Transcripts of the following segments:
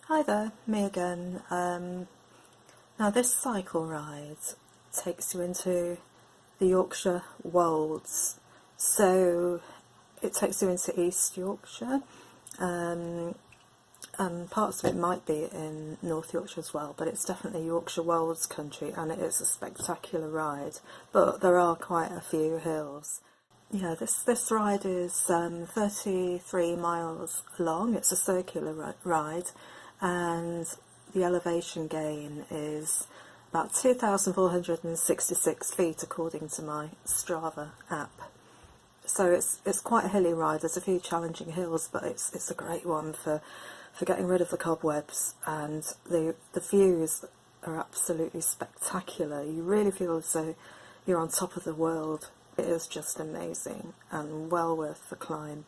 Hi there, me again. Now this cycle ride takes you into the Yorkshire Wolds. So it takes you into East Yorkshire, and parts of it might be in North Yorkshire as well, but it's definitely Yorkshire Wolds country, and it is a spectacular ride, but there are quite a few hills. Yeah, this ride is 33 miles long. It's a circular ride, and the elevation gain is about 2,466 feet according to my Strava app. So it's quite a hilly ride. There's a few challenging hills, but it's a great one for getting rid of the cobwebs, and the views are absolutely spectacular. You really feel as though you're on top of the world. It is just amazing and well worth the climb.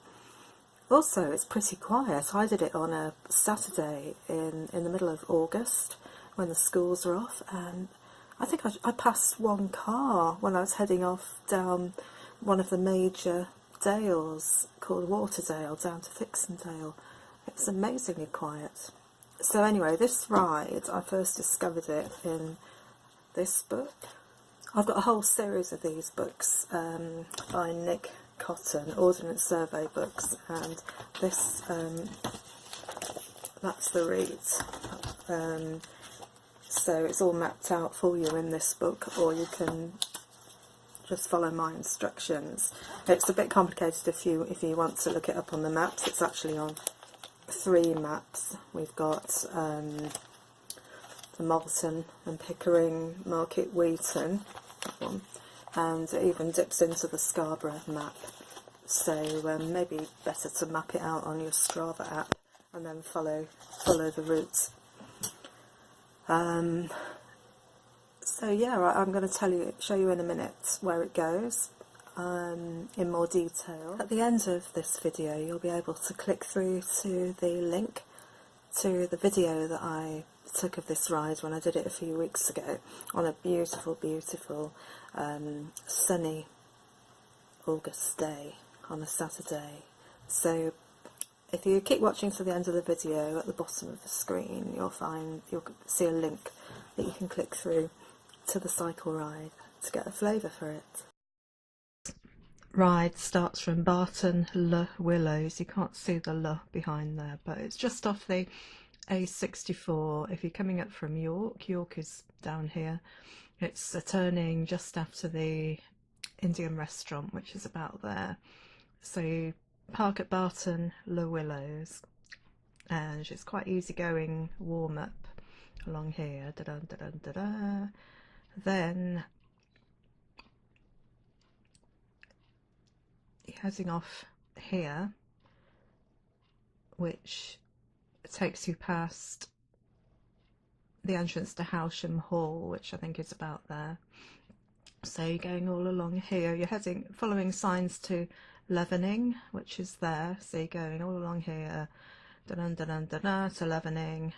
Also, it's pretty quiet. I did it on a Saturday in the middle of August when the schools are off, and I think I passed one car when I was heading off down one of the major dales called Waterdale down to Thixendale. It's amazingly quiet. So anyway, this ride, I first discovered it in this book. I've got a whole series of these books by Nick Cotton, Ordnance Survey books, and this, that's the route. So it's all mapped out for you in this book, or you can just follow my instructions. It's a bit complicated if you want to look it up on the maps. It's actually on 3 maps. We've got the Malton and Pickering Market Wheaton, that one, and it even dips into the Scarborough map. So maybe better to map it out on your Strava app and then follow the routes. So yeah, I'm going to show you in a minute where it goes in more detail. At the end of this video, you'll be able to click through to the link to the video that I took of this ride when I did it a few weeks ago on a beautiful sunny August day on a Saturday. So if you keep watching to the end of the video, at the bottom of the screen you'll see a link that you can click through to the cycle ride to get a flavour for it. Ride starts from Barton-le-Willows. You can't see the "le" behind there, but it's just off the A64. If you're coming up from York is down here. It's a turning just after the Indian restaurant, which is about there. So you park at Barton-le-Willows, and it's quite easy going warm up along here. Then you're heading off here, which takes you past the entrance to Howsham Hall, which I think is about there. So you're going all along here. You're following signs to Levening, which is there. So you're going all along here, to Levening,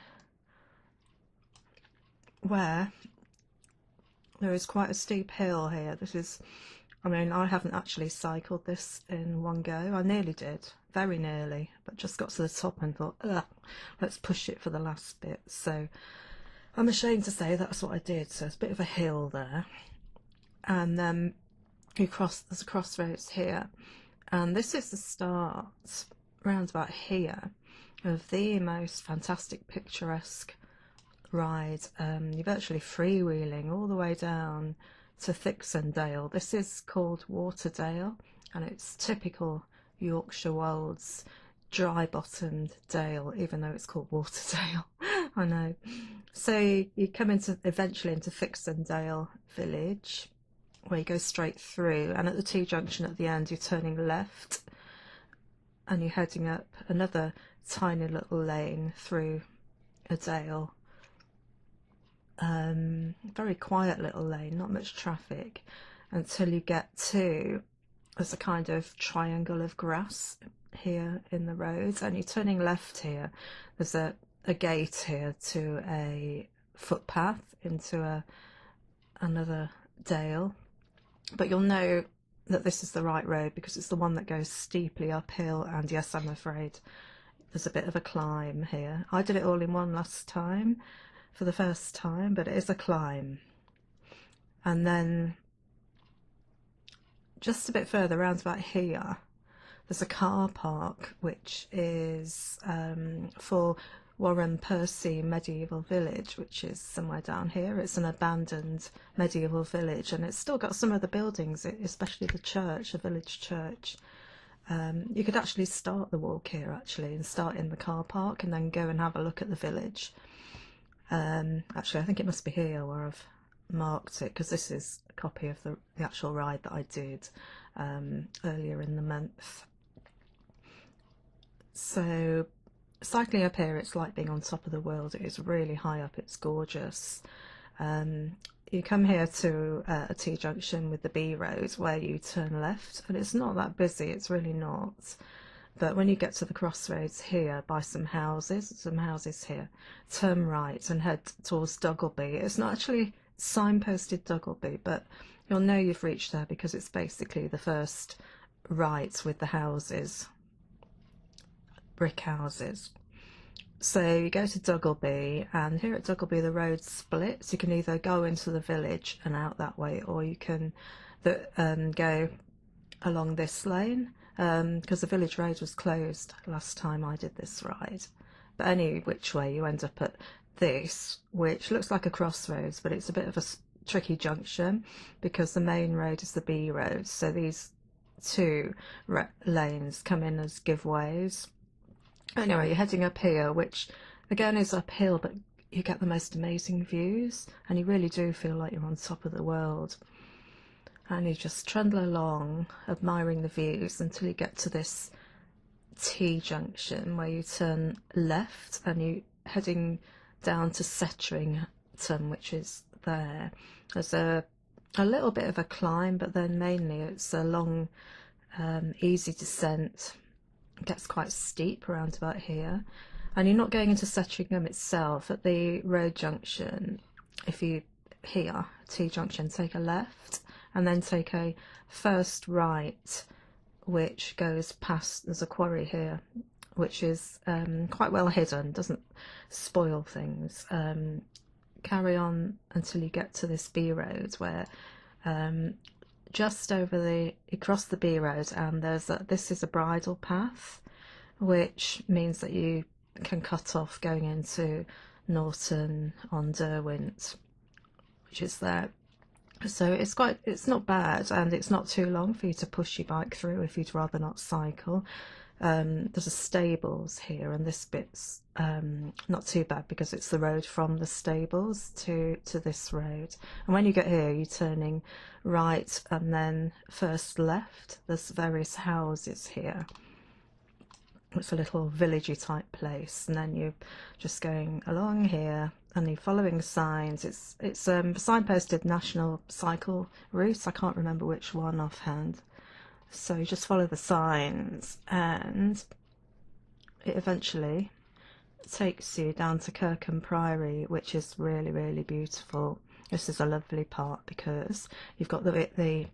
where there is quite a steep hill here. I mean, I haven't actually cycled this in one go. I nearly did, very nearly, but just got to the top and thought, ugh, let's push it for the last bit. So I'm ashamed to say that's what I did. So it's a bit of a hill there, and then there's a crossroads here, and this is the start, round about here, of the most fantastic picturesque ride. You're virtually freewheeling all the way down to Thixendale. This is called Waterdale, and it's typical Yorkshire Wolds, dry-bottomed dale, even though it's called Waterdale. I know. So you come eventually into Thixendale village, where you go straight through, and at the T-junction at the end you're turning left, and you're heading up another tiny little lane through a dale. Very quiet little lane, not much traffic, until you get to, there's a kind of triangle of grass here in the road, and you're turning left here. There's a gate here to a footpath into another dale, but you'll know that this is the right road because it's the one that goes steeply uphill, and yes, I'm afraid there's a bit of a climb here. I did it all in one last time for the first time, but it is a climb. And then just a bit further around about here, there's a car park which is for Warren Percy Medieval Village, which is somewhere down here. It's an abandoned medieval village, and it's still got some of the buildings, especially the church, the village church. You could actually start the walk here actually and start in the car park and then go and have a look at the village. Actually, I think it must be here where I've marked it, because this is a copy of the actual ride that I did earlier in the month. So cycling up here, it's like being on top of the world. It is really high up, it's gorgeous. You come here to a T-junction with the B road where you turn left, and it's not that busy, it's really not. But when you get to the crossroads here by some houses here, turn right and head towards Duggleby. It's not actually signposted Duggleby, but you'll know you've reached there because it's basically the first right with the houses, brick houses. So you go to Duggleby, and here at Duggleby the road splits. You can either go into the village and out that way, or you can go along this lane, because the village road was closed last time I did this ride. But any which way, you end up at this, which looks like a crossroads, but it's a bit of a tricky junction because the main road is the B road. So these two lanes come in as giveaways. Anyway, you're heading up here, which again is uphill, but you get the most amazing views, and you really do feel like you're on top of the world. And you just trundle along, admiring the views, until you get to this T-junction where you turn left and you're heading down to Settrington, which is there. There's a little bit of a climb, but then mainly it's a long, easy descent. It gets quite steep around about here, and you're not going into Settringham itself. At the road junction, if you here T-junction, take a left and then take a first right, which goes past, there's a quarry here which is quite well hidden, doesn't spoil things. Carry on until you get to this B road where just over you cross the B road, and this is a bridle path, which means that you can cut off going into Norton-on-Derwent, which is there. So it's not bad, and it's not too long for you to push your bike through if you'd rather not cycle. There's a stables here, and this bit's not too bad because it's the road from the stables to this road. And when you get here, you're turning right and then first left. There's various houses here. It's a little villagey type place, and then you're just going along here and you're following signs. It's signposted national cycle route. I can't remember which one offhand. So you just follow the signs, and it eventually takes you down to Kirkham Priory, which is really, really beautiful. This is a lovely part because you've got the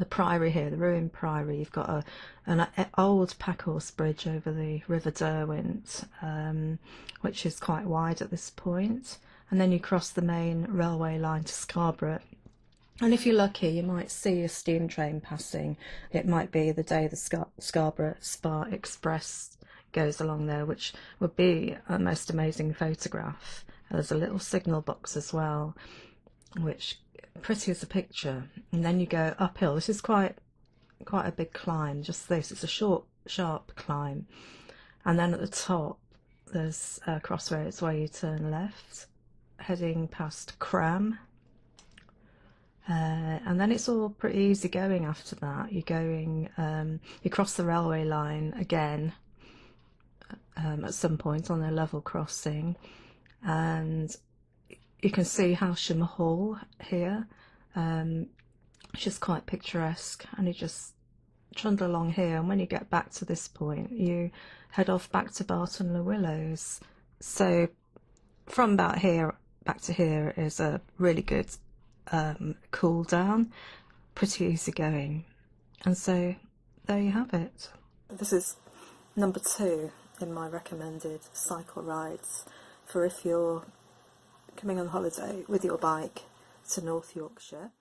priory here, the ruined priory. You've got an old packhorse bridge over the River Derwent, which is quite wide at this point, and then you cross the main railway line to Scarborough. And if you're lucky, you might see a steam train passing. It might be the day the Scarborough Spa Express goes along there, which would be a most amazing photograph. There's a little signal box as well, which pretty as a picture. And then you go uphill. This is quite a big climb, just this. It's a short, sharp climb. And then at the top, there's a crossroads where you turn left, heading past Cram. And then it's all pretty easy going after that. You're going, you cross the railway line again at some point on a level crossing, and you can see Howsham Hall here, which is quite picturesque, and you just trundle along here, and when you get back to this point, you head off back to Barton-le-Willows. So from about here back to here is a really good cool down, pretty easy going. And so there you have it. This is number 2 in my recommended cycle rides for if you're coming on holiday with your bike to North Yorkshire.